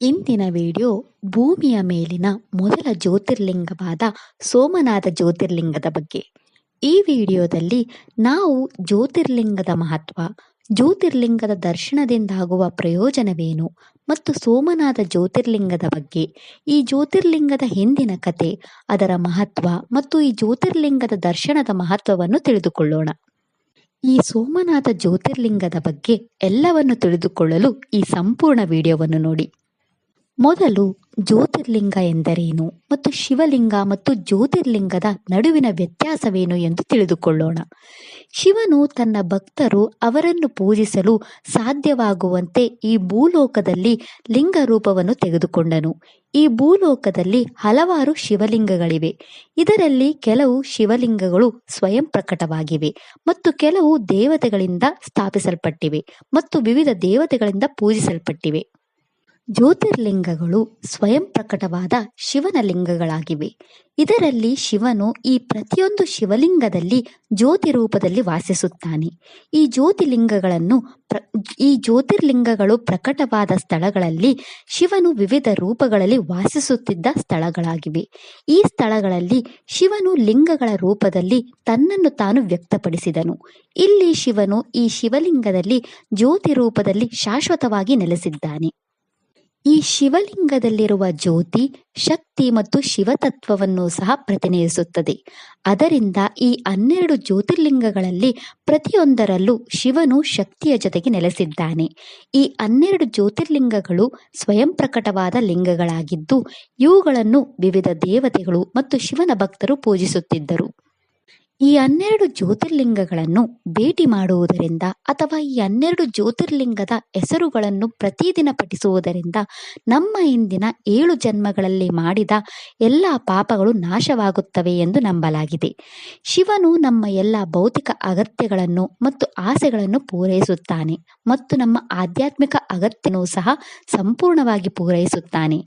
ಇಂದಿನ ವಿಡಿಯೋ ಭೂಮಿಯ ಮೇಲಿನ ಮೊದಲ ಜ್ಯೋತಿರ್ಲಿಂಗವಾದ ಸೋಮನಾಥ ಜ್ಯೋತಿರ್ಲಿಂಗದ ಬಗ್ಗೆ. ಈ ವಿಡಿಯೋದಲ್ಲಿ ನಾವು ಜ್ಯೋತಿರ್ಲಿಂಗದ ಮಹತ್ವ, ಜ್ಯೋತಿರ್ಲಿಂಗದ ದರ್ಶನದಿಂದಾಗುವ ಪ್ರಯೋಜನವೇನು ಮತ್ತು ಸೋಮನಾಥ ಜ್ಯೋತಿರ್ಲಿಂಗದ ಬಗ್ಗೆ, ಈ ಜ್ಯೋತಿರ್ಲಿಂಗದ ಹಿಂದಿನ ಕತೆ, ಅದರ ಮಹತ್ವ ಮತ್ತು ಈ ಜ್ಯೋತಿರ್ಲಿಂಗದ ದರ್ಶನದ ಮಹತ್ವವನ್ನು ತಿಳಿದುಕೊಳ್ಳೋಣ. ಈ ಸೋಮನಾಥ ಜ್ಯೋತಿರ್ಲಿಂಗದ ಬಗ್ಗೆ ಎಲ್ಲವನ್ನು ತಿಳಿದುಕೊಳ್ಳಲು ಈ ಸಂಪೂರ್ಣ ವಿಡಿಯೋವನ್ನು ನೋಡಿ. ಮೊದಲು ಜ್ಯೋತಿರ್ಲಿಂಗ ಎಂದರೇನು ಮತ್ತು ಶಿವಲಿಂಗ ಮತ್ತು ಜ್ಯೋತಿರ್ಲಿಂಗದ ನಡುವಿನ ವ್ಯತ್ಯಾಸವೇನು ಎಂದು ತಿಳಿದುಕೊಳ್ಳೋಣ. ಶಿವನು ತನ್ನ ಭಕ್ತರು ಅವರನ್ನು ಪೂಜಿಸಲು ಸಾಧ್ಯವಾಗುವಂತೆ ಈ ಭೂಲೋಕದಲ್ಲಿ ಲಿಂಗ ರೂಪವನ್ನು ತೆಗೆದುಕೊಂಡನು. ಈ ಭೂಲೋಕದಲ್ಲಿ ಹಲವಾರು ಶಿವಲಿಂಗಗಳಿವೆ. ಇದರಲ್ಲಿ ಕೆಲವು ಶಿವಲಿಂಗಗಳು ಸ್ವಯಂ ಪ್ರಕಟವಾಗಿವೆ ಮತ್ತು ಕೆಲವು ದೇವತೆಗಳಿಂದ ಸ್ಥಾಪಿಸಲ್ಪಟ್ಟಿವೆ ಮತ್ತು ವಿವಿಧ ದೇವತೆಗಳಿಂದ ಪೂಜಿಸಲ್ಪಟ್ಟಿವೆ. ಜ್ಯೋತಿರ್ಲಿಂಗಗಳು ಸ್ವಯಂ ಪ್ರಕಟವಾದ ಶಿವನ ಲಿಂಗಗಳಾಗಿವೆ. ಇದರಲ್ಲಿ ಶಿವನು ಈ ಪ್ರತಿಯೊಂದು ಶಿವಲಿಂಗದಲ್ಲಿ ಜ್ಯೋತಿ ರೂಪದಲ್ಲಿ ವಾಸಿಸುತ್ತಾನೆ. ಈ ಜ್ಯೋತಿರ್ಲಿಂಗಗಳು ಪ್ರಕಟವಾದ ಸ್ಥಳಗಳಲ್ಲಿ ಶಿವನು ವಿವಿಧ ರೂಪಗಳಲ್ಲಿ ವಾಸಿಸುತ್ತಿದ್ದ ಸ್ಥಳಗಳಾಗಿವೆ. ಈ ಸ್ಥಳಗಳಲ್ಲಿ ಶಿವನು ಲಿಂಗಗಳ ರೂಪದಲ್ಲಿ ತನ್ನನ್ನು ತಾನು ವ್ಯಕ್ತಪಡಿಸಿದನು. ಇಲ್ಲಿ ಶಿವನು ಈ ಶಿವಲಿಂಗದಲ್ಲಿ ಜ್ಯೋತಿ ರೂಪದಲ್ಲಿ ಶಾಶ್ವತವಾಗಿ ನೆಲೆಸಿದ್ದಾನೆ. ಈ ಶಿವಲಿಂಗದಲ್ಲಿರುವ ಜ್ಯೋತಿ ಶಕ್ತಿ ಮತ್ತು ಶಿವತತ್ವವನ್ನು ಸಹ ಪ್ರತಿನಿಧಿಸುತ್ತದೆ. ಅದರಿಂದ ಈ 12 ಜ್ಯೋತಿರ್ಲಿಂಗಗಳಲ್ಲಿ ಪ್ರತಿಯೊಂದರಲ್ಲೂ ಶಿವನು ಶಕ್ತಿಯ ಜೊತೆಗೆ ನೆಲೆಸಿದ್ದಾನೆ. ಈ 12 ಜ್ಯೋತಿರ್ಲಿಂಗಗಳು ಸ್ವಯಂ ಪ್ರಕಟವಾದ ಲಿಂಗಗಳಾಗಿದ್ದು ಇವುಗಳನ್ನು ವಿವಿಧ ದೇವತೆಗಳು ಮತ್ತು ಶಿವನ ಭಕ್ತರು ಪೂಜಿಸುತ್ತಿದ್ದರು. ಈ 12 ಜ್ಯೋತಿರ್ಲಿಂಗಗಳನ್ನು ಭೇಟಿ ಮಾಡುವುದರಿಂದ ಅಥವಾ ಈ 12 ಜ್ಯೋತಿರ್ಲಿಂಗದ ಹೆಸರುಗಳನ್ನು ಪ್ರತಿದಿನ ಪಠಿಸುವುದರಿಂದ ನಮ್ಮ ಹಿಂದಿನ 7 ಜನ್ಮಗಳಲ್ಲಿ ಮಾಡಿದ ಎಲ್ಲ ಪಾಪಗಳು ನಾಶವಾಗುತ್ತವೆ ಎಂದು ನಂಬಲಾಗಿದೆ. ಶಿವನು ನಮ್ಮ ಎಲ್ಲ ಭೌತಿಕ ಅಗತ್ಯಗಳನ್ನು ಮತ್ತು ಆಸೆಗಳನ್ನು ಪೂರೈಸುತ್ತಾನೆ ಮತ್ತು ನಮ್ಮ ಆಧ್ಯಾತ್ಮಿಕ ಅಗತ್ಯನೂ ಸಹ ಸಂಪೂರ್ಣವಾಗಿ ಪೂರೈಸುತ್ತಾನೆ.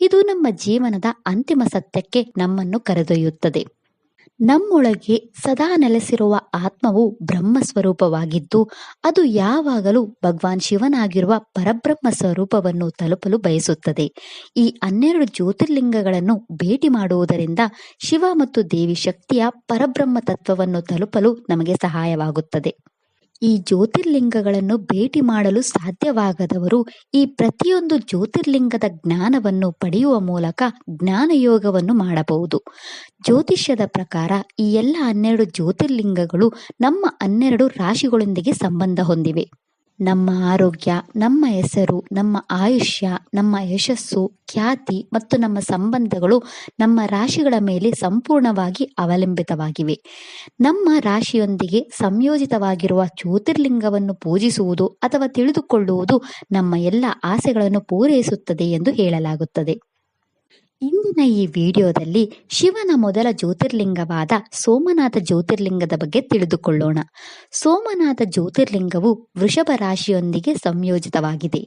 ಇದು ನಮ್ಮ ಜೀವನದ ಅಂತಿಮ ಸತ್ಯಕ್ಕೆ ನಮ್ಮನ್ನು ಕರೆದೊಯ್ಯುತ್ತದೆ. ನಮ್ಮೊಳಗೆ ಸದಾ ನೆಲೆಸಿರುವ ಆತ್ಮವು ಬ್ರಹ್ಮ ಸ್ವರೂಪವಾಗಿದ್ದು ಅದು ಯಾವಾಗಲೂ ಭಗವಾನ್ ಶಿವನಾಗಿರುವ ಪರಬ್ರಹ್ಮ ಸ್ವರೂಪವನ್ನು ತಲುಪಲು ಬಯಸುತ್ತದೆ. ಈ 12 ಜ್ಯೋತಿರ್ಲಿಂಗಗಳನ್ನು ಭೇಟಿ ಮಾಡುವುದರಿಂದ ಶಿವ ಮತ್ತು ದೇವಿ ಶಕ್ತಿಯ ಪರಬ್ರಹ್ಮ ತತ್ವವನ್ನು ತಲುಪಲು ನಮಗೆ ಸಹಾಯವಾಗುತ್ತದೆ. ಈ ಜ್ಯೋತಿರ್ಲಿಂಗಗಳನ್ನು ಭೇಟಿ ಮಾಡಲು ಸಾಧ್ಯವಾಗದವರು ಈ ಪ್ರತಿಯೊಂದು ಜ್ಯೋತಿರ್ಲಿಂಗದ ಜ್ಞಾನವನ್ನು ಪಡೆಯುವ ಮೂಲಕ ಜ್ಞಾನಯೋಗವನ್ನು ಮಾಡಬಹುದು. ಜ್ಯೋತಿಷ್ಯದ ಪ್ರಕಾರ ಈ ಎಲ್ಲ 12 ಜ್ಯೋತಿರ್ಲಿಂಗಗಳು ನಮ್ಮ 12 ರಾಶಿಗಳೊಂದಿಗೆ ಸಂಬಂಧ ಹೊಂದಿವೆ. ನಮ್ಮ ಆರೋಗ್ಯ, ನಮ್ಮ ಹೆಸರು, ನಮ್ಮ ಆಯುಷ್ಯ, ನಮ್ಮ ಯಶಸ್ಸು, ಖ್ಯಾತಿ ಮತ್ತು ನಮ್ಮ ಸಂಬಂಧಗಳು ನಮ್ಮ ರಾಶಿಗಳ ಮೇಲೆ ಸಂಪೂರ್ಣವಾಗಿ ಅವಲಂಬಿತವಾಗಿವೆ. ನಮ್ಮ ರಾಶಿಯೊಂದಿಗೆ ಸಂಯೋಜಿತವಾಗಿರುವ ಜ್ಯೋತಿರ್ಲಿಂಗವನ್ನು ಪೂಜಿಸುವುದು ಅಥವಾ ತಿಳಿದುಕೊಳ್ಳುವುದು ನಮ್ಮ ಎಲ್ಲ ಆಸೆಗಳನ್ನು ಪೂರೈಸುತ್ತದೆ ಎಂದು ಹೇಳಲಾಗುತ್ತದೆ. ಇಂದಿನ ಈ ವಿಡಿಯೋದಲ್ಲಿ ಶಿವನ ಮೊದಲ ಜ್ಯೋತಿರ್ಲಿಂಗವಾದ ಸೋಮನಾಥ ಜ್ಯೋತಿರ್ಲಿಂಗದ ಬಗ್ಗೆ ತಿಳಿದುಕೊಳ್ಳೋಣ. ಸೋಮನಾಥ ಜ್ಯೋತಿರ್ಲಿಂಗವು ವೃಷಭ ರಾಶಿಯೊಂದಿಗೆ ಸಂಯೋಜಿತವಾಗಿದೆ.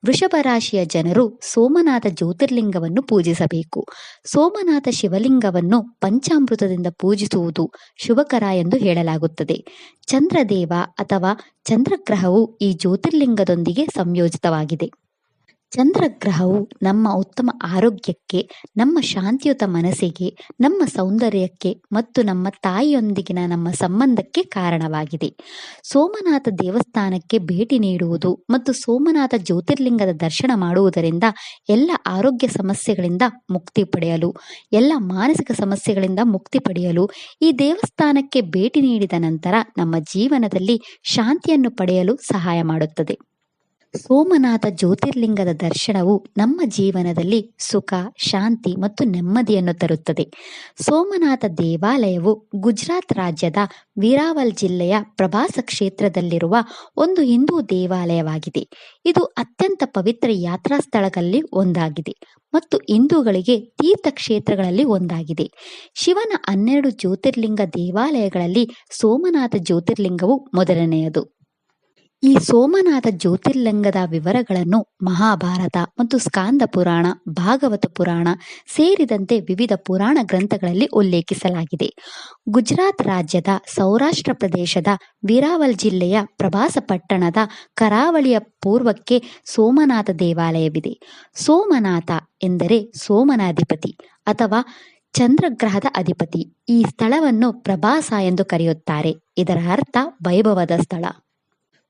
ವೃಷಭ ರಾಶಿಯ ಜನರು ಸೋಮನಾಥ ಜ್ಯೋತಿರ್ಲಿಂಗವನ್ನು ಪೂಜಿಸಬೇಕು. ಸೋಮನಾಥ ಶಿವಲಿಂಗವನ್ನು ಪಂಚಾಮೃತದಿಂದ ಪೂಜಿಸುವುದು ಶುಭಕರ ಎಂದು ಹೇಳಲಾಗುತ್ತದೆ. ಚಂದ್ರದೇವ ಅಥವಾ ಚಂದ್ರಗ್ರಹವು ಈ ಜ್ಯೋತಿರ್ಲಿಂಗದೊಂದಿಗೆ ಸಂಯೋಜಿತವಾಗಿದೆ. ಚಂದ್ರಗ್ರಹವು ನಮ್ಮ ಉತ್ತಮ ಆರೋಗ್ಯಕ್ಕೆ, ನಮ್ಮ ಶಾಂತಿಯುತ ಮನಸ್ಸಿಗೆ, ನಮ್ಮ ಸೌಂದರ್ಯಕ್ಕೆ ಮತ್ತು ನಮ್ಮ ತಾಯಿಯೊಂದಿಗಿನ ನಮ್ಮ ಸಂಬಂಧಕ್ಕೆ ಕಾರಣವಾಗಿದೆ. ಸೋಮನಾಥ ದೇವಸ್ಥಾನಕ್ಕೆ ಭೇಟಿ ನೀಡುವುದು ಮತ್ತು ಸೋಮನಾಥ ಜ್ಯೋತಿರ್ಲಿಂಗದ ದರ್ಶನ ಮಾಡುವುದರಿಂದ ಎಲ್ಲ ಆರೋಗ್ಯ ಸಮಸ್ಯೆಗಳಿಂದ ಮುಕ್ತಿ ಪಡೆಯಲು, ಎಲ್ಲ ಮಾನಸಿಕ ಸಮಸ್ಯೆಗಳಿಂದ ಮುಕ್ತಿ ಪಡೆಯಲು, ಈ ದೇವಸ್ಥಾನಕ್ಕೆ ಭೇಟಿ ನೀಡಿದ ನಂತರ ನಮ್ಮ ಜೀವನದಲ್ಲಿ ಶಾಂತಿಯನ್ನು ಪಡೆಯಲು ಸಹಾಯ ಮಾಡುತ್ತದೆ. ಸೋಮನಾಥ ಜ್ಯೋತಿರ್ಲಿಂಗದ ದರ್ಶನವು ನಮ್ಮ ಜೀವನದಲ್ಲಿ ಸುಖ, ಶಾಂತಿ ಮತ್ತು ನೆಮ್ಮದಿಯನ್ನು ತರುತ್ತದೆ. ಸೋಮನಾಥ ದೇವಾಲಯವು ಗುಜರಾತ್ ರಾಜ್ಯದ ವೀರಾವಲ್ ಜಿಲ್ಲೆಯ ಪ್ರಭಾಸ ಕ್ಷೇತ್ರದಲ್ಲಿರುವ ಒಂದು ಹಿಂದೂ ದೇವಾಲಯವಾಗಿದೆ. ಇದು ಅತ್ಯಂತ ಪವಿತ್ರ ಯಾತ್ರಾ ಸ್ಥಳಗಳಲ್ಲಿ ಒಂದಾಗಿದೆ ಮತ್ತು ಹಿಂದೂಗಳಿಗೆ ತೀರ್ಥಕ್ಷೇತ್ರಗಳಲ್ಲಿ ಒಂದಾಗಿದೆ. ಶಿವನ 12 ಜ್ಯೋತಿರ್ಲಿಂಗ ದೇವಾಲಯಗಳಲ್ಲಿ ಸೋಮನಾಥ ಜ್ಯೋತಿರ್ಲಿಂಗವು ಮೊದಲನೆಯದು. ಈ ಸೋಮನಾಥ ಜ್ಯೋತಿರ್ಲಿಂಗದ ವಿವರಗಳನ್ನು ಮಹಾಭಾರತ ಮತ್ತು ಸ್ಕಾಂದ ಪುರಾಣ, ಭಾಗವತ ಪುರಾಣ ಸೇರಿದಂತೆ ವಿವಿಧ ಪುರಾಣ ಗ್ರಂಥಗಳಲ್ಲಿ ಉಲ್ಲೇಖಿಸಲಾಗಿದೆ. ಗುಜರಾತ್ ರಾಜ್ಯದ ಸೌರಾಷ್ಟ್ರ ಪ್ರದೇಶದ ವೀರಾವಲ್ ಜಿಲ್ಲೆಯ ಪ್ರಭಾಸ ಪಟ್ಟಣದ ಕರಾವಳಿಯ ಪೂರ್ವಕ್ಕೆ ಸೋಮನಾಥ ದೇವಾಲಯವಿದೆ. ಸೋಮನಾಥ ಎಂದರೆ ಸೋಮನ ಅಧಿಪತಿ ಅಥವಾ ಚಂದ್ರಗ್ರಹದ ಅಧಿಪತಿ. ಈ ಸ್ಥಳವನ್ನು ಪ್ರಭಾಸ ಎಂದು ಕರೆಯುತ್ತಾರೆ. ಇದರ ಅರ್ಥ ವೈಭವದ ಸ್ಥಳ.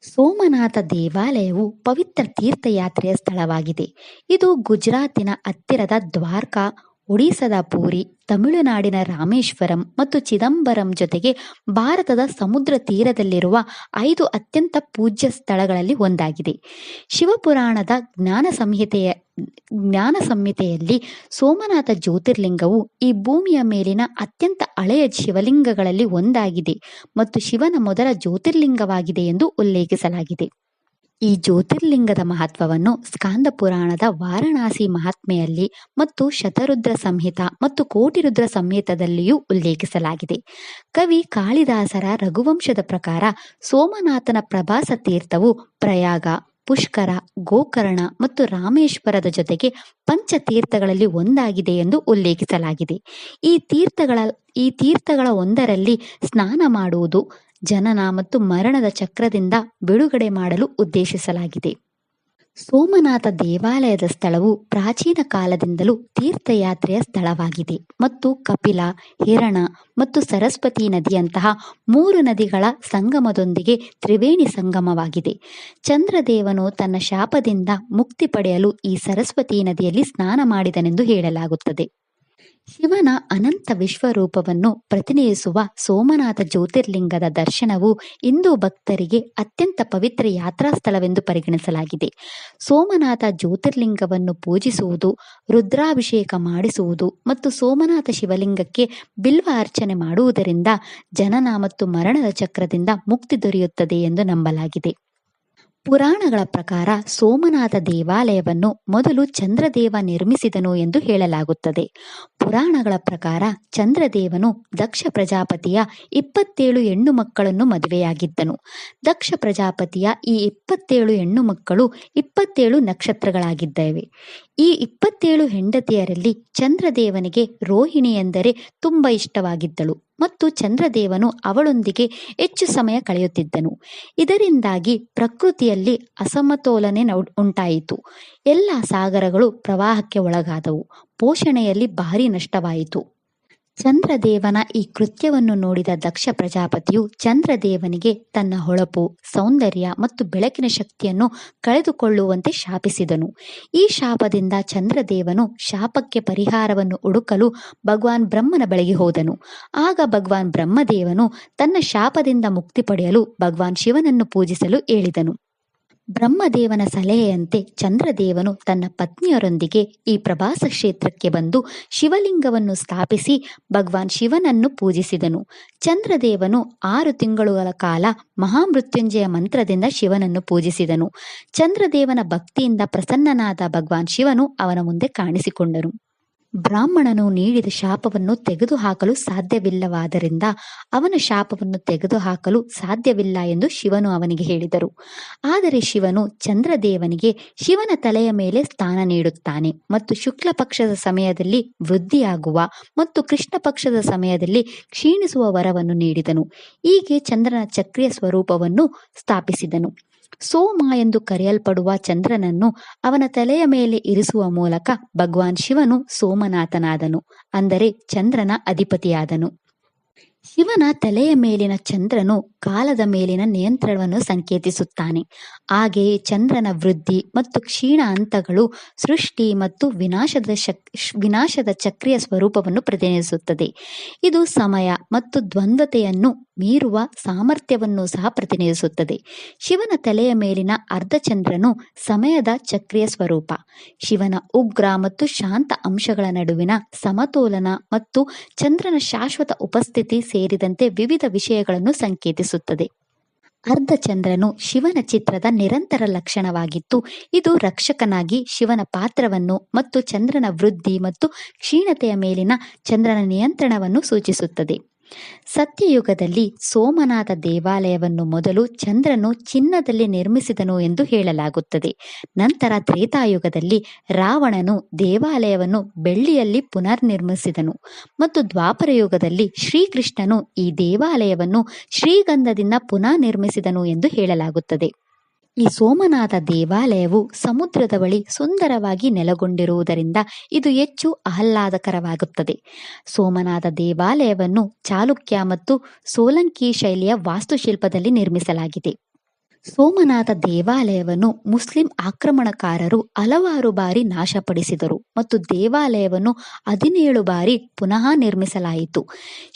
ಸೋಮನಾಥ ದೇವಾಲಯವು ಪವಿತ್ರ ತೀರ್ಥಯಾತ್ರೆಯ ಸ್ಥಳವಾಗಿದೆ. ಇದು ಗುಜರಾತಿನ ಹತ್ತಿರದ ದ್ವಾರಕಾ, ಒಡಿಶಾದ ಪೂರಿ, ತಮಿಳುನಾಡಿನ ರಾಮೇಶ್ವರಂ ಮತ್ತು ಚಿದಂಬರಂ ಜೊತೆಗೆ ಭಾರತದ ಸಮುದ್ರ ತೀರದಲ್ಲಿರುವ 5 ಅತ್ಯಂತ ಪೂಜ್ಯ ಸ್ಥಳಗಳಲ್ಲಿ ಒಂದಾಗಿದೆ. ಶಿವಪುರಾಣದ ಜ್ಞಾನ ಸಂಹಿತೆಯಲ್ಲಿ ಸೋಮನಾಥ ಜ್ಯೋತಿರ್ಲಿಂಗವು ಈ ಭೂಮಿಯ ಮೇಲಿನ ಅತ್ಯಂತ ಹಳೆಯ ಶಿವಲಿಂಗಗಳಲ್ಲಿ ಒಂದಾಗಿದೆ ಮತ್ತು ಶಿವನ ಮೊದಲ ಜ್ಯೋತಿರ್ಲಿಂಗವಾಗಿದೆ ಎಂದು ಉಲ್ಲೇಖಿಸಲಾಗಿದೆ. ಈ ಜ್ಯೋತಿರ್ಲಿಂಗದ ಮಹತ್ವವನ್ನು ಸ್ಕಾಂದ ಪುರಾಣದ ವಾರಣಾಸಿ ಮಹಾತ್ಮೆಯಲ್ಲಿ ಮತ್ತು ಶತರುದ್ರ ಸಂಹಿತ ಮತ್ತು ಕೋಟಿರುದ್ರ ಸಂಹಿತದಲ್ಲಿಯೂ ಉಲ್ಲೇಖಿಸಲಾಗಿದೆ. ಕವಿ ಕಾಳಿದಾಸರ ರಘುವಂಶದ ಪ್ರಕಾರ ಸೋಮನಾಥನ ಪ್ರಭಾಸ ತೀರ್ಥವು ಪ್ರಯಾಗ, ಪುಷ್ಕರ, ಗೋಕರ್ಣ ಮತ್ತು ರಾಮೇಶ್ವರದ ಜೊತೆಗೆ ಪಂಚತೀರ್ಥಗಳಲ್ಲಿ ಒಂದಾಗಿದೆ ಎಂದು ಉಲ್ಲೇಖಿಸಲಾಗಿದೆ. ಈ ತೀರ್ಥಗಳ ಒಂದರಲ್ಲಿ ಸ್ನಾನ ಮಾಡುವುದು ಜನನ ಮತ್ತು ಮರಣದ ಚಕ್ರದಿಂದ ಬಿಡುಗಡೆ ಮಾಡಲು ಉದ್ದೇಶಿಸಲಾಗಿದೆ. ಸೋಮನಾಥ ದೇವಾಲಯದ ಸ್ಥಳವು ಪ್ರಾಚೀನ ಕಾಲದಿಂದಲೂ ತೀರ್ಥಯಾತ್ರೆಯ ಸ್ಥಳವಾಗಿದೆ ಮತ್ತು ಕಪಿಲ, ಹಿರಣ ಮತ್ತು ಸರಸ್ವತಿ ನದಿಯಂತಹ 3 ನದಿಗಳ ಸಂಗಮದೊಂದಿಗೆ ತ್ರಿವೇಣಿ ಸಂಗಮವಾಗಿದೆ. ಚಂದ್ರದೇವನು ತನ್ನ ಶಾಪದಿಂದ ಮುಕ್ತಿ ಪಡೆಯಲು ಈ ಸರಸ್ವತಿ ನದಿಯಲ್ಲಿ ಸ್ನಾನ ಮಾಡಿದನೆಂದು ಹೇಳಲಾಗುತ್ತದೆ. ಶಿವನ ಅನಂತ ವಿಶ್ವರೂಪವನ್ನು ಪ್ರತಿನಿಧಿಸುವ ಸೋಮನಾಥ ಜ್ಯೋತಿರ್ಲಿಂಗದ ದರ್ಶನವು ಹಿಂದೂ ಭಕ್ತರಿಗೆ ಅತ್ಯಂತ ಪವಿತ್ರ ಯಾತ್ರಾ ಸ್ಥಳವೆಂದು ಪರಿಗಣಿಸಲಾಗಿದೆ. ಸೋಮನಾಥ ಜ್ಯೋತಿರ್ಲಿಂಗವನ್ನು ಪೂಜಿಸುವುದು, ರುದ್ರಾಭಿಷೇಕ ಮಾಡಿಸುವುದು ಮತ್ತು ಸೋಮನಾಥ ಶಿವಲಿಂಗಕ್ಕೆ ಬಿಲ್ವ ಅರ್ಚನೆ ಮಾಡುವುದರಿಂದ ಜನನ ಮತ್ತು ಮರಣದ ಚಕ್ರದಿಂದ ಮುಕ್ತಿ ದೊರೆಯುತ್ತದೆ ಎಂದು ನಂಬಲಾಗಿದೆ. ಪುರಾಣಗಳ ಪ್ರಕಾರ ಸೋಮನಾಥ ದೇವಾಲಯವನ್ನು ಮೊದಲು ಚಂದ್ರದೇವ ನಿರ್ಮಿಸಿದನು ಎಂದು ಹೇಳಲಾಗುತ್ತದೆ. ಪುರಾಣಗಳ ಪ್ರಕಾರ ಚಂದ್ರದೇವನು ದಕ್ಷ ಪ್ರಜಾಪತಿಯ 27 ಹೆಣ್ಣು ಮಕ್ಕಳನ್ನು ಮದುವೆಯಾಗಿದ್ದನು. ದಕ್ಷ ಪ್ರಜಾಪತಿಯ ಈ 27 ಹೆಣ್ಣು ಮಕ್ಕಳು 27 ನಕ್ಷತ್ರಗಳಾಗಿದ್ದವೆ. ಈ 27 ಹೆಂಡತಿಯರಲ್ಲಿ ಚಂದ್ರದೇವನಿಗೆ ರೋಹಿಣಿ ಎಂದರೆ ತುಂಬ ಇಷ್ಟವಾಗಿದ್ದಳು ಮತ್ತು ಚಂದ್ರದೇವನು ಅವಳೊಂದಿಗೆ ಹೆಚ್ಚು ಸಮಯ ಕಳೆಯುತ್ತಿದ್ದನು. ಇದರಿಂದಾಗಿ ಪ್ರಕೃತಿಯಲ್ಲಿ ಅಸಮತೋಲನೆ ಉಂಟಾಯಿತು. ಎಲ್ಲ ಸಾಗರಗಳು ಪ್ರವಾಹಕ್ಕೆ ಒಳಗಾದವು. ಪೋಷಣೆಯಲ್ಲಿ ಭಾರಿ ನಷ್ಟವಾಯಿತು. ಚಂದ್ರದೇವನ ಈ ಕೃತ್ಯವನ್ನು ನೋಡಿದ ದಕ್ಷ ಪ್ರಜಾಪತಿಯು ಚಂದ್ರದೇವನಿಗೆ ತನ್ನ ಹೊಳಪು, ಸೌಂದರ್ಯ ಮತ್ತು ಬೆಳಕಿನ ಶಕ್ತಿಯನ್ನು ಕಳೆದುಕೊಳ್ಳುವಂತೆ ಶಾಪಿಸಿದನು. ಈ ಶಾಪದಿಂದ ಚಂದ್ರದೇವನು ಶಾಪಕ್ಕೆ ಪರಿಹಾರವನ್ನು ಹುಡುಕಲು ಭಗವಾನ್ ಬ್ರಹ್ಮನ ಬಳಿಗೆ ಹೋದನು. ಆಗ ಭಗವಾನ್ ಬ್ರಹ್ಮದೇವನು ತನ್ನ ಶಾಪದಿಂದ ಮುಕ್ತಿ ಪಡೆಯಲು ಭಗವಾನ್ ಶಿವನನ್ನು ಪೂಜಿಸಲು ಹೇಳಿದನು. ಬ್ರಹ್ಮದೇವನ ಸಲಹೆಯಂತೆ ಚಂದ್ರದೇವನು ತನ್ನ ಪತ್ನಿಯರೊಂದಿಗೆ ಈ ಪ್ರಭಾಸ ಕ್ಷೇತ್ರಕ್ಕೆ ಬಂದು ಶಿವಲಿಂಗವನ್ನು ಸ್ಥಾಪಿಸಿ ಭಗವಾನ್ ಶಿವನನ್ನು ಪೂಜಿಸಿದನು. ಚಂದ್ರದೇವನು 6 ತಿಂಗಳುಗಳ ಕಾಲ ಮಹಾಮೃತ್ಯುಂಜಯ ಮಂತ್ರದಿಂದ ಶಿವನನ್ನು ಪೂಜಿಸಿದನು. ಚಂದ್ರದೇವನ ಭಕ್ತಿಯಿಂದ ಪ್ರಸನ್ನನಾದ ಭಗವಾನ್ ಶಿವನು ಅವನ ಮುಂದೆ ಕಾಣಿಸಿಕೊಂಡನು. ಬ್ರಾಹ್ಮಣನು ನೀಡಿದ ಶಾಪವನ್ನು ತೆಗೆದುಹಾಕಲು ಸಾಧ್ಯವಿಲ್ಲವಾದ್ದರಿಂದ ಅವನ ಶಾಪವನ್ನು ತೆಗೆದುಹಾಕಲು ಸಾಧ್ಯವಿಲ್ಲ ಎಂದು ಶಿವನು ಅವನಿಗೆ ಹೇಳಿದರು. ಆದರೆ ಶಿವನು ಚಂದ್ರದೇವನಿಗೆ ಶಿವನ ತಲೆಯ ಮೇಲೆ ಸ್ಥಾನ ನೀಡುತ್ತಾನೆ ಮತ್ತು ಶುಕ್ಲ ಪಕ್ಷದ ಸಮಯದಲ್ಲಿ ವೃದ್ಧಿಯಾಗುವ ಮತ್ತು ಕೃಷ್ಣ ಪಕ್ಷದ ಸಮಯದಲ್ಲಿ ಕ್ಷೀಣಿಸುವ ವರವನ್ನು ನೀಡಿದನು. ಹೀಗೆ ಚಂದ್ರನ ಚಕ್ರೀಯ ಸ್ವರೂಪವನ್ನು ಸ್ಥಾಪಿಸಿದನು. ಸೋಮ ಎಂದು ಕರೆಯಲ್ಪಡುವ ಚಂದ್ರನನ್ನು ಅವನ ತಲೆಯ ಮೇಲೆ ಇರಿಸುವ ಮೂಲಕ ಭಗವಾನ್ ಶಿವನು ಸೋಮನಾಥನಾದನು, ಅಂದರೆ ಚಂದ್ರನ ಅಧಿಪತಿಯಾದನು. ಶಿವನ ತಲೆಯ ಮೇಲಿನ ಚಂದ್ರನು ಕಾಲದ ಮೇಲಿನ ನಿಯಂತ್ರಣವನ್ನು ಸಂಕೇತಿಸುತ್ತಾನೆ. ಹಾಗೆಯೇ ಚಂದ್ರನ ವೃದ್ಧಿ ಮತ್ತು ಕ್ಷೀಣ ಹಂತಗಳು ಸೃಷ್ಟಿ ಮತ್ತು ವಿನಾಶದ ಚಕ್ರೀಯ ಸ್ವರೂಪವನ್ನು ಪ್ರತಿನಿಧಿಸುತ್ತದೆ. ಇದು ಸಮಯ ಮತ್ತು ದ್ವಂದ್ವತೆಯನ್ನು ಮೀರುವ ಸಾಮರ್ಥ್ಯವನ್ನು ಸಹ ಪ್ರತಿನಿಧಿಸುತ್ತದೆ. ಶಿವನ ತಲೆಯ ಮೇಲಿನ ಅರ್ಧಚಂದ್ರನು ಸಮಯದ ಚಕ್ರೀಯ ಸ್ವರೂಪ. ಶಿವನ ಉಗ್ರ ಮತ್ತು ಶಾಂತ ಅಂಶಗಳ ನಡುವಿನ ಸಮತೋಲನ ಮತ್ತು ಚಂದ್ರನ ಶಾಶ್ವತ ಉಪಸ್ಥಿತಿ ಸೇರಿದಂತೆ ವಿವಿಧ ವಿಷಯಗಳನ್ನು ಸಂಕೇತಿಸುತ್ತದೆ. ಅರ್ಧಚಂದ್ರನು ಶಿವನ ಚಿತ್ರದ ನಿರಂತರ ಲಕ್ಷಣವಾಗಿದ್ದು, ಇದು ರಕ್ಷಕನಾಗಿ ಶಿವನ ಪಾತ್ರವನ್ನು ಮತ್ತು ಚಂದ್ರನ ವೃದ್ಧಿ ಮತ್ತು ಕ್ಷೀಣತೆಯ ಮೇಲಿನ ಚಂದ್ರನ ನಿಯಂತ್ರಣವನ್ನು ಸೂಚಿಸುತ್ತದೆ. ಸತ್ಯಯುಗದಲ್ಲಿ ಸೋಮನಾಥ ದೇವಾಲಯವನ್ನು ಮೊದಲು ಚಂದ್ರನು ಚಿನ್ನದಲ್ಲಿ ನಿರ್ಮಿಸಿದನು ಎಂದು ಹೇಳಲಾಗುತ್ತದೆ. ನಂತರ ತ್ರೇತಾಯುಗದಲ್ಲಿ ರಾವಣನು ದೇವಾಲಯವನ್ನು ಬೆಳ್ಳಿಯಲ್ಲಿ ಪುನರ್ ನಿರ್ಮಿಸಿದನು ಮತ್ತು ದ್ವಾಪರ ಯುಗದಲ್ಲಿ ಶ್ರೀಕೃಷ್ಣನು ಈ ದೇವಾಲಯವನ್ನು ಶ್ರೀಗಂಧದಿಂದ ಪುನಃ ನಿರ್ಮಿಸಿದನು ಎಂದು ಹೇಳಲಾಗುತ್ತದೆ. ಈ ಸೋಮನಾಥ ದೇವಾಲಯವು ಸಮುದ್ರದ ಬಳಿ ಸುಂದರವಾಗಿ ನೆಲೆಗೊಂಡಿರುವುದರಿಂದ ಇದು ಹೆಚ್ಚು ಆಹ್ಲಾದಕರವಾಗುತ್ತದೆ. ಸೋಮನಾಥ ದೇವಾಲಯವನ್ನು ಚಾಲುಕ್ಯ ಮತ್ತು ಸೋಲಂಕಿ ಶೈಲಿಯ ವಾಸ್ತುಶಿಲ್ಪದಲ್ಲಿ ನಿರ್ಮಿಸಲಾಗಿದೆ. ಸೋಮನಾಥ ದೇವಾಲಯವನ್ನು ಮುಸ್ಲಿಂ ಆಕ್ರಮಣಕಾರರು ಹಲವಾರು ಬಾರಿ ನಾಶಪಡಿಸಿದರು ಮತ್ತು ದೇವಾಲಯವನ್ನು 17 ಬಾರಿ ಪುನಃ ನಿರ್ಮಿಸಲಾಯಿತು.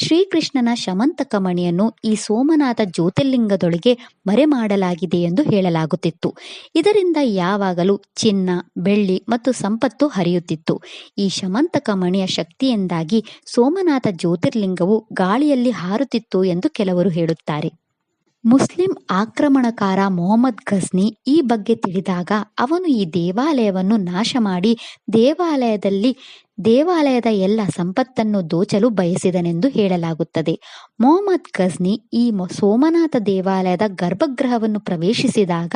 ಶ್ರೀಕೃಷ್ಣನ ಶಮಂತಕ ಮಣಿಯನ್ನು ಈ ಸೋಮನಾಥ ಜ್ಯೋತಿರ್ಲಿಂಗದೊಳಗೆ ಮರೆಮಾಡಲಾಗಿದೆ ಎಂದು ಹೇಳಲಾಗುತ್ತಿತ್ತು. ಇದರಿಂದ ಯಾವಾಗಲೂ ಚಿನ್ನ, ಬೆಳ್ಳಿ ಮತ್ತು ಸಂಪತ್ತು ಹರಿಯುತ್ತಿತ್ತು. ಈ ಶಮಂತಕ ಮಣಿಯ ಶಕ್ತಿಯಿಂದಾಗಿ ಸೋಮನಾಥ ಜ್ಯೋತಿರ್ಲಿಂಗವು ಗಾಳಿಯಲ್ಲಿ ಹಾರುತ್ತಿತ್ತು ಎಂದು ಕೆಲವರು ಹೇಳುತ್ತಾರೆ. ಮುಸ್ಲಿಂ ಆಕ್ರಮಣಕಾರ ಮೊಹಮ್ಮದ್ ಘಜ್ನಿ ಈ ಬಗ್ಗೆ ತಿಳಿದಾಗ ಅವನು ಈ ದೇವಾಲಯವನ್ನು ನಾಶ ಮಾಡಿ ದೇವಾಲಯದ ಎಲ್ಲ ಸಂಪತ್ತನ್ನು ದೋಚಲು ಬಯಸಿದನೆಂದು ಹೇಳಲಾಗುತ್ತದೆ. ಮೊಹಮ್ಮದ್ ಘಜ್ನಿ ಈ ಸೋಮನಾಥ ದೇವಾಲಯದ ಗರ್ಭಗೃಹವನ್ನು ಪ್ರವೇಶಿಸಿದಾಗ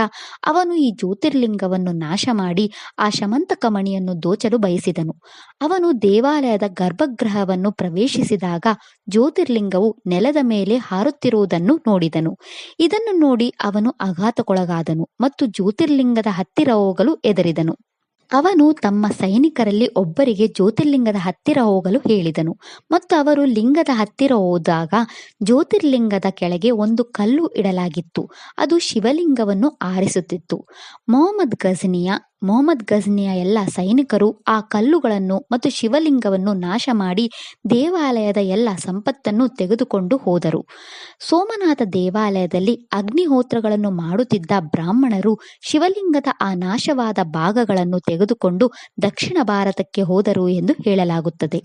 ಅವನು ಈ ಜ್ಯೋತಿರ್ಲಿಂಗವನ್ನು ನಾಶ ಮಾಡಿ ಆ ಶಮಂತಕ ಮಣಿಯನ್ನು ದೋಚಲು ಬಯಸಿದನು. ಅವನು ದೇವಾಲಯದ ಗರ್ಭಗೃಹವನ್ನು ಪ್ರವೇಶಿಸಿದಾಗ ಜ್ಯೋತಿರ್ಲಿಂಗವು ನೆಲದ ಮೇಲೆ ಹಾರುತ್ತಿರುವುದನ್ನು ನೋಡಿದನು. ಇದನ್ನು ನೋಡಿ ಅವನು ಆಘಾತಕ್ಕೊಳಗಾದನು ಮತ್ತು ಜ್ಯೋತಿರ್ಲಿಂಗದ ಹತ್ತಿರ ಹೋಗಲು ಹೆದರಿದನು. ಅವನು ತಮ್ಮ ಸೈನಿಕರಲ್ಲಿ ಒಬ್ಬರಿಗೆ ಜ್ಯೋತಿರ್ಲಿಂಗದ ಹತ್ತಿರ ಹೋಗಲು ಹೇಳಿದನು ಮತ್ತು ಅವರು ಲಿಂಗದ ಹತ್ತಿರ ಹೋದಾಗ ಜ್ಯೋತಿರ್ಲಿಂಗದ ಕೆಳಗೆ ಒಂದು ಕಲ್ಲು ಇಡಲಾಗಿತ್ತು. ಅದು ಶಿವಲಿಂಗವನ್ನು ಆರಿಸುತ್ತಿತ್ತು. ಮೊಹಮ್ಮದ್ ಘಜ್ನಿಯ ಎಲ್ಲ ಸೈನಿಕರು ಆ ಕಲ್ಲುಗಳನ್ನು ಮತ್ತು ಶಿವಲಿಂಗವನ್ನು ನಾಶ ಮಾಡಿ ದೇವಾಲಯದ ಎಲ್ಲ ಸಂಪತ್ತನ್ನು ತೆಗೆದುಕೊಂಡು ಹೋದರು. ಸೋಮನಾಥ ದೇವಾಲಯದಲ್ಲಿ ಅಗ್ನಿಹೋತ್ರಗಳನ್ನು ಮಾಡುತ್ತಿದ್ದ ಬ್ರಾಹ್ಮಣರು ಶಿವಲಿಂಗದ ಆ ನಾಶವಾದ ಭಾಗಗಳನ್ನು ತೆಗೆದುಕೊಂಡು ದಕ್ಷಿಣ ಭಾರತಕ್ಕೆ ಹೋದರು ಎಂದು ಹೇಳಲಾಗುತ್ತದೆ.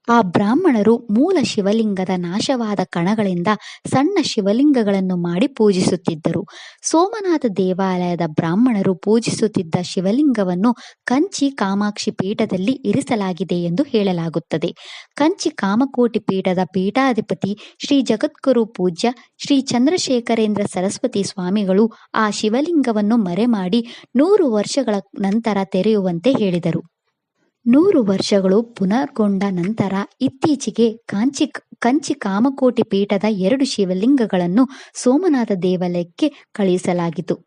ಆ ಬ್ರಾಹ್ಮಣರು ಮೂಲ ಶಿವಲಿಂಗದ ನಾಶವಾದ ಕಣಗಳಿಂದ ಸಣ್ಣ ಶಿವಲಿಂಗಗಳನ್ನು ಮಾಡಿ ಪೂಜಿಸುತ್ತಿದ್ದರು. ಸೋಮನಾಥ ದೇವಾಲಯದ ಬ್ರಾಹ್ಮಣರು ಪೂಜಿಸುತ್ತಿದ್ದ ಶಿವಲಿಂಗವನ್ನು ಕಂಚಿ ಕಾಮಾಕ್ಷಿ ಪೀಠದಲ್ಲಿ ಇರಿಸಲಾಗಿದೆ ಎಂದು ಹೇಳಲಾಗುತ್ತದೆ. ಕಂಚಿ ಕಾಮಕೋಟಿ ಪೀಠದ ಪೀಠಾಧಿಪತಿ ಶ್ರೀ ಜಗದ್ಗುರು ಪೂಜ್ಯ ಶ್ರೀ ಚಂದ್ರಶೇಖರೇಂದ್ರ ಸರಸ್ವತಿ ಸ್ವಾಮಿಗಳು ಆ ಶಿವಲಿಂಗವನ್ನು ಮರೆಮಾಡಿ 100 ವರ್ಷಗಳ ನಂತರ ತೆರೆಯುವಂತೆ ಹೇಳಿದರು. 100 ವರ್ಷಗಳು ಪುನರ್ಗೊಂಡ ನಂತರ ಇತ್ತೀಚೆಗೆ ಕಂಚಿ ಕಾಮಕೋಟಿ ಪೀಠದ 2 ಶಿವಲಿಂಗಗಳನ್ನು ಸೋಮನಾಥ ದೇವಾಲಯಕ್ಕೆ ಕಳುಹಿಸಲಾಗಿತ್ತು.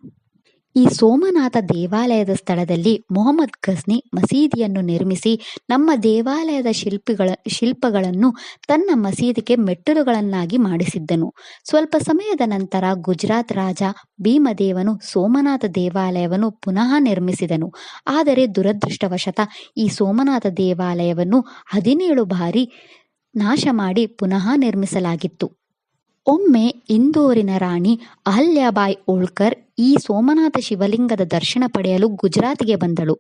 ಈ ಸೋಮನಾಥ ದೇವಾಲಯದ ಸ್ಥಳದಲ್ಲಿ ಮೊಹಮ್ಮದ್ ಘಜ್ನಿ ಮಸೀದಿಯನ್ನು ನಿರ್ಮಿಸಿ ನಮ್ಮ ದೇವಾಲಯದ ಶಿಲ್ಪಗಳನ್ನು ತನ್ನ ಮಸೀದಿಗೆ ಮೆಟ್ಟಿಲುಗಳನ್ನಾಗಿ ಮಾಡಿಸಿದ್ದನು. ಸ್ವಲ್ಪ ಸಮಯದ ನಂತರ ಗುಜರಾತ್ ರಾಜ ಭೀಮದೇವನು ಸೋಮನಾಥ ದೇವಾಲಯವನ್ನು ಪುನಃ ನಿರ್ಮಿಸಿದನು. ಆದರೆ ದುರದೃಷ್ಟವಶಾತ್ ಈ ಸೋಮನಾಥ ದೇವಾಲಯವನ್ನು 17 ಬಾರಿ ನಾಶ ಮಾಡಿ ಪುನಃ ನಿರ್ಮಿಸಲಾಗಿತ್ತು. ಒಮ್ಮೆ ಇಂದೋರಿನ ರಾಣಿ ಅಹಲ್ಯಾಬಾಯಿ ಹೋಳ್ಕರ್ ಈ ಸೋಮನಾಥ ಶಿವಲಿಂಗದ ದರ್ಶನ ಪಡೆಯಲು ಗುಜರಾತ್ಗೆ ಬಂದಳು.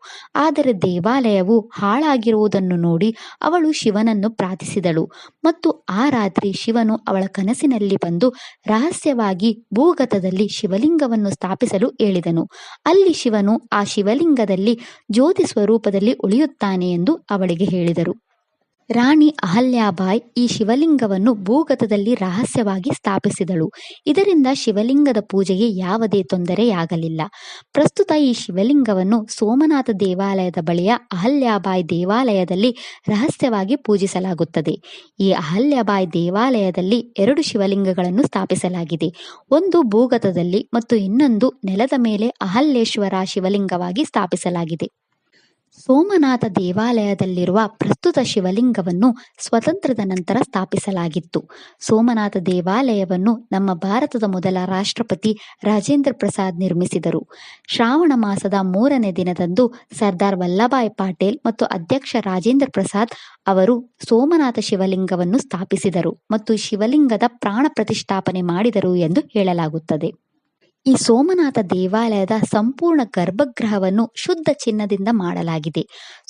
ಆದರೆ ದೇವಾಲಯವು ಹಾಳಾಗಿರುವುದನ್ನು ನೋಡಿ ಅವಳು ಶಿವನನ್ನು ಪ್ರಾರ್ಥಿಸಿದಳು ಮತ್ತು ಆ ರಾತ್ರಿ ಶಿವನು ಅವಳ ಕನಸಿನಲ್ಲಿ ಬಂದು ರಹಸ್ಯವಾಗಿ ಭೂಗತದಲ್ಲಿ ಶಿವಲಿಂಗವನ್ನು ಸ್ಥಾಪಿಸಲು ಹೇಳಿದನು. ಅಲ್ಲಿ ಶಿವನು ಆ ಶಿವಲಿಂಗದಲ್ಲಿ ಜ್ಯೋತಿ ಸ್ವರೂಪದಲ್ಲಿ ಉಳಿಯುತ್ತಾನೆ ಎಂದು ಅವಳಿಗೆ ಹೇಳಿದರು. ರಾಣಿ ಅಹಲ್ಯಾಬಾಯಿ ಈ ಶಿವಲಿಂಗವನ್ನು ಭೂಗತದಲ್ಲಿ ರಹಸ್ಯವಾಗಿ ಸ್ಥಾಪಿಸಿದಳು. ಇದರಿಂದ ಶಿವಲಿಂಗದ ಪೂಜೆಗೆ ಯಾವುದೇ ತೊಂದರೆಯಾಗಲಿಲ್ಲ. ಪ್ರಸ್ತುತ ಈ ಶಿವಲಿಂಗವನ್ನು ಸೋಮನಾಥ ದೇವಾಲಯದ ಬಳಿಯ ಅಹಲ್ಯಾಬಾಯಿ ದೇವಾಲಯದಲ್ಲಿ ರಹಸ್ಯವಾಗಿ ಪೂಜಿಸಲಾಗುತ್ತದೆ. ಈ ಅಹಲ್ಯಾಬಾಯಿ ದೇವಾಲಯದಲ್ಲಿ 2 ಶಿವಲಿಂಗಗಳನ್ನು ಸ್ಥಾಪಿಸಲಾಗಿದೆ. ಒಂದು ಭೂಗತದಲ್ಲಿ ಮತ್ತು ಇನ್ನೊಂದು ನೆಲದ ಮೇಲೆ ಅಹಲ್ಯೇಶ್ವರ ಶಿವಲಿಂಗವಾಗಿ ಸ್ಥಾಪಿಸಲಾಗಿದೆ. ಸೋಮನಾಥ ದೇವಾಲಯದಲ್ಲಿರುವ ಪ್ರಸ್ತುತ ಶಿವಲಿಂಗವನ್ನು ಸ್ವಾತಂತ್ರ್ಯದ ನಂತರ ಸ್ಥಾಪಿಸಲಾಗಿತ್ತು. ಸೋಮನಾಥ ದೇವಾಲಯವನ್ನು ನಮ್ಮ ಭಾರತದ ಮೊದಲ ರಾಷ್ಟ್ರಪತಿ ರಾಜೇಂದ್ರ ಪ್ರಸಾದ್ ನಿರ್ಮಿಸಿದರು. ಶ್ರಾವಣ ಮಾಸದ 3ನೇ ದಿನದಂದು ಸರ್ದಾರ್ ವಲ್ಲಭಾಯ್ ಪಟೇಲ್ ಮತ್ತು ಅಧ್ಯಕ್ಷ ರಾಜೇಂದ್ರ ಪ್ರಸಾದ್ ಅವರು ಸೋಮನಾಥ ಶಿವಲಿಂಗವನ್ನು ಸ್ಥಾಪಿಸಿದರು ಮತ್ತು ಶಿವಲಿಂಗದ ಪ್ರಾಣ ಪ್ರತಿಷ್ಠಾಪನೆ ಮಾಡಿದರು ಎಂದು ಹೇಳಲಾಗುತ್ತದೆ. ಈ ಸೋಮನಾಥ ದೇವಾಲಯದ ಸಂಪೂರ್ಣ ಗರ್ಭಗೃಹವನ್ನು ಶುದ್ಧ ಚಿನ್ನದಿಂದ ಮಾಡಲಾಗಿದೆ.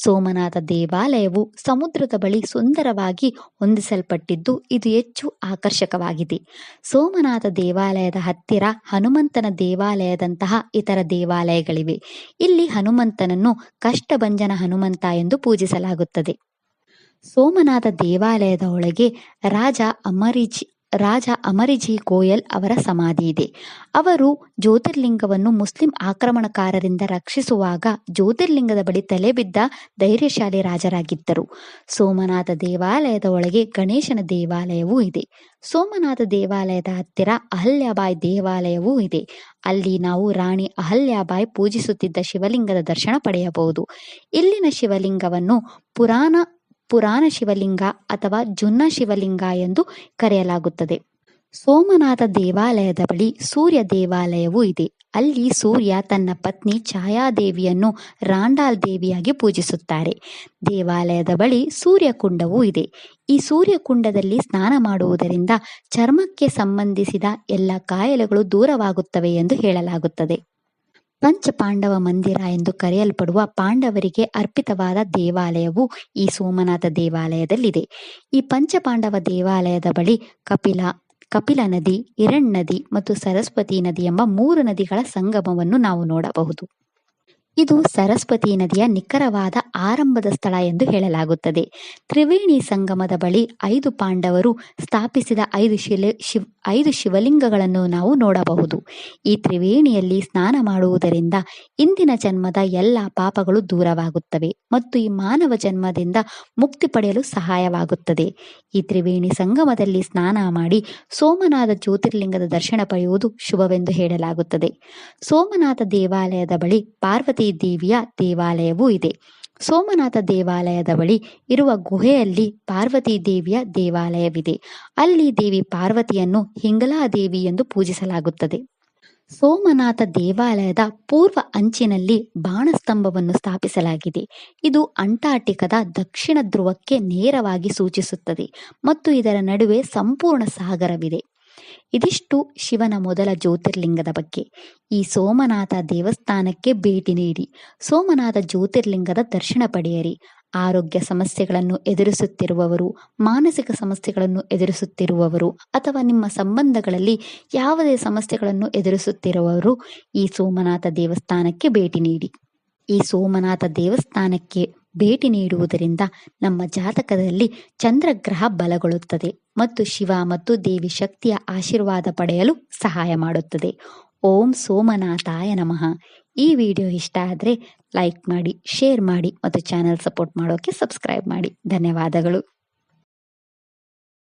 ಸೋಮನಾಥ ದೇವಾಲಯವು ಸಮುದ್ರದ ಬಳಿ ಸುಂದರವಾಗಿ ಹೊಂದಿಸಲ್ಪಟ್ಟಿದ್ದು ಇದು ಹೆಚ್ಚು ಆಕರ್ಷಕವಾಗಿದೆ. ಸೋಮನಾಥ ದೇವಾಲಯದ ಹತ್ತಿರ ಹನುಮಂತನ ದೇವಾಲಯದಂತಹ ಇತರ ದೇವಾಲಯಗಳಿವೆ. ಇಲ್ಲಿ ಹನುಮಂತನನ್ನು ಕಷ್ಟಭಂಜನ ಹನುಮಂತ ಎಂದು ಪೂಜಿಸಲಾಗುತ್ತದೆ. ಸೋಮನಾಥ ದೇವಾಲಯದ ಒಳಗೆ ರಾಜ ಅಮರಿಜಿ ಗೋಯಲ್ ಅವರ ಸಮಾಧಿ ಇದೆ. ಅವರು ಜ್ಯೋತಿರ್ಲಿಂಗವನ್ನು ಮುಸ್ಲಿಂ ಆಕ್ರಮಣಕಾರರಿಂದ ರಕ್ಷಿಸುವಾಗ ಜ್ಯೋತಿರ್ಲಿಂಗದ ಬಳಿ ತಲೆ ಬಿದ್ದ ಧೈರ್ಯಶಾಲಿ ರಾಜರಾಗಿದ್ದರು. ಸೋಮನಾಥ ದೇವಾಲಯದ ಒಳಗೆ ಗಣೇಶನ ದೇವಾಲಯವೂ ಇದೆ. ಸೋಮನಾಥ ದೇವಾಲಯದ ಹತ್ತಿರ ಅಹಲ್ಯಾಬಾಯಿ ದೇವಾಲಯವೂ ಇದೆ. ಅಲ್ಲಿ ನಾವು ರಾಣಿ ಅಹಲ್ಯಾಬಾಯಿ ಪೂಜಿಸುತ್ತಿದ್ದ ಶಿವಲಿಂಗದ ದರ್ಶನ ಪಡೆಯಬಹುದು. ಇಲ್ಲಿನ ಶಿವಲಿಂಗವನ್ನು ಪುರಾಣ ಶಿವಲಿಂಗ ಅಥವಾ ಜುನ್ನ ಶಿವಲಿಂಗ ಎಂದು ಕರೆಯಲಾಗುತ್ತದೆ. ಸೋಮನಾಥ ದೇವಾಲಯದ ಬಳಿ ಸೂರ್ಯ ದೇವಾಲಯವೂ ಇದೆ. ಅಲ್ಲಿ ಸೂರ್ಯ ತನ್ನ ಪತ್ನಿ ಛಾಯಾದೇವಿಯನ್ನು ರಾಂಡಾಲ್ ದೇವಿಯಾಗಿ ಪೂಜಿಸುತ್ತಾರೆ. ದೇವಾಲಯದ ಬಳಿ ಸೂರ್ಯಕುಂಡವೂ ಇದೆ. ಈ ಸೂರ್ಯಕುಂಡದಲ್ಲಿ ಸ್ನಾನ ಮಾಡುವುದರಿಂದ ಚರ್ಮಕ್ಕೆ ಸಂಬಂಧಿಸಿದ ಎಲ್ಲ ಕಾಯಿಲೆಗಳು ದೂರವಾಗುತ್ತವೆ ಎಂದು ಹೇಳಲಾಗುತ್ತದೆ. ಪಂಚಪಾಂಡವ ಮಂದಿರ ಎಂದು ಕರೆಯಲ್ಪಡುವ ಪಾಂಡವರಿಗೆ ಅರ್ಪಿತವಾದ ದೇವಾಲಯವು ಈ ಸೋಮನಾಥ ದೇವಾಲಯದಲ್ಲಿದೆ. ಈ ಪಂಚಪಾಂಡವ ದೇವಾಲಯದ ಬಳಿ ಕಪಿಲ ನದಿ, ಹಿರಣ್ ನದಿ ಮತ್ತು ಸರಸ್ವತಿ ನದಿ ಎಂಬ 3 ನದಿಗಳ ಸಂಗಮವನ್ನು ನಾವು ನೋಡಬಹುದು. ಇದು ಸರಸ್ವತಿ ನದಿಯ ನಿಖರವಾದ ಆರಂಭದ ಸ್ಥಳ ಎಂದು ಹೇಳಲಾಗುತ್ತದೆ. ತ್ರಿವೇಣಿ ಸಂಗಮದ ಬಳಿ 5 ಪಾಂಡವರು ಸ್ಥಾಪಿಸಿದ 5 ಶಿವಲಿಂಗಗಳನ್ನು ನಾವು ನೋಡಬಹುದು. ಈ ತ್ರಿವೇಣಿಯಲ್ಲಿ ಸ್ನಾನ ಮಾಡುವುದರಿಂದ ಇಂದಿನ ಜನ್ಮದ ಎಲ್ಲ ಪಾಪಗಳು ದೂರವಾಗುತ್ತವೆ ಮತ್ತು ಈ ಮಾನವ ಜನ್ಮದಿಂದ ಮುಕ್ತಿ ಪಡೆಯಲು ಸಹಾಯವಾಗುತ್ತದೆ. ಈ ತ್ರಿವೇಣಿ ಸಂಗಮದಲ್ಲಿ ಸ್ನಾನ ಮಾಡಿ ಸೋಮನಾಥ ಜ್ಯೋತಿರ್ಲಿಂಗದ ದರ್ಶನ ಪಡೆಯುವುದು ಶುಭವೆಂದು ಹೇಳಲಾಗುತ್ತದೆ. ಸೋಮನಾಥ ದೇವಾಲಯದ ಬಳಿ ಪಾರ್ವತಿ ದೇವಿಯ ದೇವಾಲಯವೂ ಇದೆ. ಸೋಮನಾಥ ದೇವಾಲಯದ ಬಳಿ ಇರುವ ಗುಹೆಯಲ್ಲಿ ಪಾರ್ವತಿ ದೇವಿಯ ದೇವಾಲಯವಿದೆ. ಅಲ್ಲಿ ದೇವಿ ಪಾರ್ವತಿಯನ್ನು ಹಿಂಗಲಾದೇವಿ ಎಂದು ಪೂಜಿಸಲಾಗುತ್ತದೆ. ಸೋಮನಾಥ ದೇವಾಲಯದ ಪೂರ್ವ ಅಂಚಿನಲ್ಲಿ ಬಾಣಸ್ತಂಭವನ್ನು ಸ್ಥಾಪಿಸಲಾಗಿದೆ. ಇದು ಅಂಟಾರ್ಟಿಕಾದ ದಕ್ಷಿಣ ಧ್ರುವಕ್ಕೆ ನೇರವಾಗಿ ಸೂಚಿಸುತ್ತದೆ ಮತ್ತು ಇದರ ನಡುವೆ ಸಂಪೂರ್ಣ ಸಾಗರವಿದೆ. ಇದಿಷ್ಟು ಶಿವನ ಮೊದಲ ಜ್ಯೋತಿರ್ಲಿಂಗದ ಬಗ್ಗೆ. ಈ ಸೋಮನಾಥ ದೇವಸ್ಥಾನಕ್ಕೆ ಭೇಟಿ ನೀಡಿ ಸೋಮನಾಥ ಜ್ಯೋತಿರ್ಲಿಂಗದ ದರ್ಶನ ಪಡೆಯಿರಿ. ಆರೋಗ್ಯ ಸಮಸ್ಯೆಗಳನ್ನು ಎದುರಿಸುತ್ತಿರುವವರು, ಮಾನಸಿಕ ಸಮಸ್ಯೆಗಳನ್ನು ಎದುರಿಸುತ್ತಿರುವವರು ಅಥವಾ ನಿಮ್ಮ ಸಂಬಂಧಗಳಲ್ಲಿ ಯಾವುದೇ ಸಮಸ್ಯೆಗಳನ್ನು ಎದುರಿಸುತ್ತಿರುವವರು ಈ ಸೋಮನಾಥ ದೇವಸ್ಥಾನಕ್ಕೆ ಭೇಟಿ ನೀಡಿ. ಈ ಸೋಮನಾಥ ದೇವಸ್ಥಾನಕ್ಕೆ ಭೇಟಿ ನೀಡುವುದರಿಂದ ನಮ್ಮ ಜಾತಕದಲ್ಲಿ ಚಂದ್ರಗ್ರಹ ಬಲಗೊಳ್ಳುತ್ತದೆ ಮತ್ತು ಶಿವ ಮತ್ತು ದೇವಿ ಶಕ್ತಿಯ ಆಶೀರ್ವಾದ ಪಡೆಯಲು ಸಹಾಯ ಮಾಡುತ್ತದೆ. ಓಂ ಸೋಮನಾಥಾಯ ನಮಃ. ಈ ವಿಡಿಯೋ ಇಷ್ಟ ಆದರೆ ಲೈಕ್ ಮಾಡಿ, ಶೇರ್ ಮಾಡಿ ಮತ್ತು ಚಾನೆಲ್ ಸಪೋರ್ಟ್ ಮಾಡೋಕ್ಕೆ ಸಬ್ಸ್ಕ್ರೈಬ್ ಮಾಡಿ. ಧನ್ಯವಾದಗಳು.